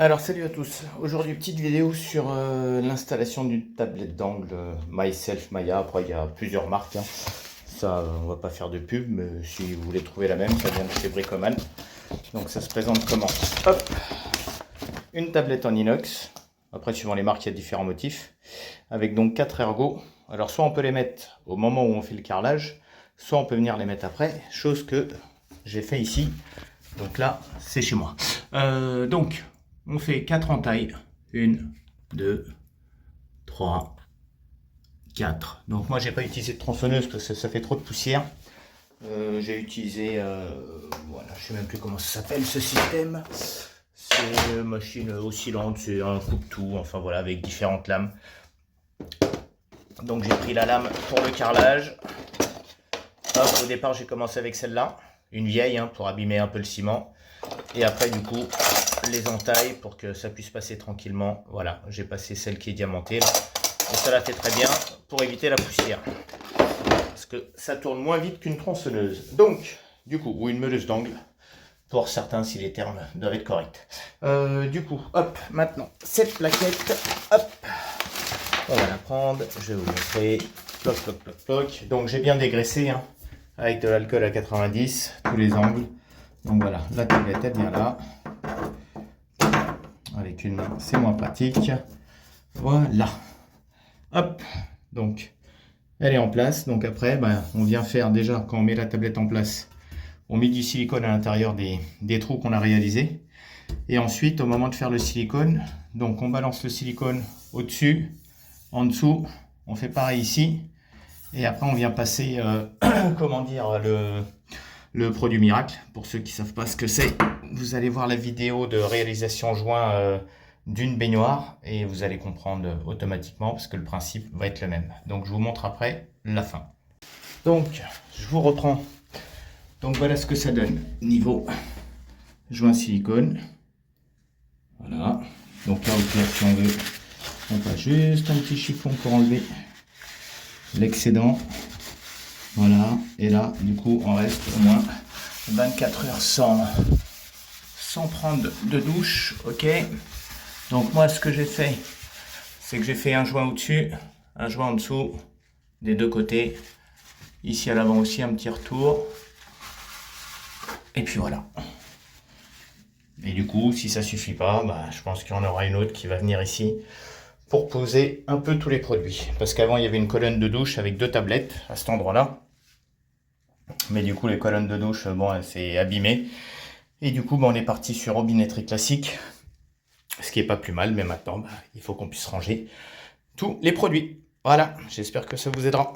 Alors salut à tous, aujourd'hui petite vidéo sur l'installation d'une tablette d'angle Myself Maya. Après il y a plusieurs marques, hein. Ça on va pas faire de pub, mais si vous voulez trouver la même, ça vient de chez Bricoman. Donc ça se présente comment? Hop, une tablette en inox, après suivant les marques il y a différents motifs, avec donc 4 ergots. Alors soit on peut les mettre au moment où on fait le carrelage, soit on peut venir les mettre après, chose que j'ai fait ici. Donc là c'est chez moi. Donc on fait 4 entailles. 1, 2, 3, 4. Donc moi j'ai pas utilisé de tronçonneuse parce que ça fait trop de poussière. J'ai utilisé, voilà, je sais même plus comment ça s'appelle ce système. C'est une machine oscillante, c'est un coupe-tout, enfin voilà, avec différentes lames. Donc j'ai pris la lame pour le carrelage. Hop, au départ j'ai commencé avec celle-là, une vieille, hein, pour abîmer un peu le ciment. Et après du coup les entailles pour que ça puisse passer tranquillement. Voilà, j'ai passé celle qui est diamantée là. Et ça la fait très bien pour éviter la poussière, parce que ça tourne moins vite qu'une tronçonneuse. Donc du coup, ou une meuleuse d'angle pour certains, si les termes doivent être corrects. Du coup, hop, maintenant cette plaquette, hop, on va la prendre, je vais vous montrer. Ploc, ploc, ploc, ploc. Donc j'ai bien dégraissé, hein, avec de l'alcool à 90 tous les angles. Donc voilà, la tablette elle vient là. Avec une main, c'est moins pratique. Voilà. Hop. Donc, elle est en place. Donc après, on vient faire déjà, quand on met la tablette en place, on met du silicone à l'intérieur des trous qu'on a réalisés. Et ensuite, au moment de faire le silicone, donc on balance le silicone au-dessus, en dessous. On fait pareil ici. Et après, on vient passer, comment dire, le produit miracle. Pour ceux qui ne savent pas ce que c'est, vous allez voir la vidéo de réalisation joint d'une baignoire et vous allez comprendre automatiquement parce que le principe va être le même. Donc je vous montre après la fin. Donc je vous reprends. Donc voilà ce que ça donne niveau joint silicone. Voilà. Donc là au pire si on veut, on passe juste un petit chiffon pour enlever l'excédent. Voilà. Et là du coup on reste au moins 24 heures sans prendre de douche. Ok. Donc moi ce que j'ai fait, c'est que j'ai fait un joint au-dessus, un joint en dessous, des deux côtés. Ici à l'avant aussi un petit retour. Et puis voilà. Et du coup, si ça suffit pas, je pense qu'il y en aura une autre qui va venir ici pour poser un peu tous les produits. Parce qu'avant il y avait une colonne de douche avec 2 tablettes à cet endroit-là. Mais du coup les colonnes de douche, bon, elle s'est abîmée. Et du coup, on est parti sur robinetterie classique. Ce qui est pas plus mal, mais maintenant, il faut qu'on puisse ranger tous les produits. Voilà, j'espère que ça vous aidera.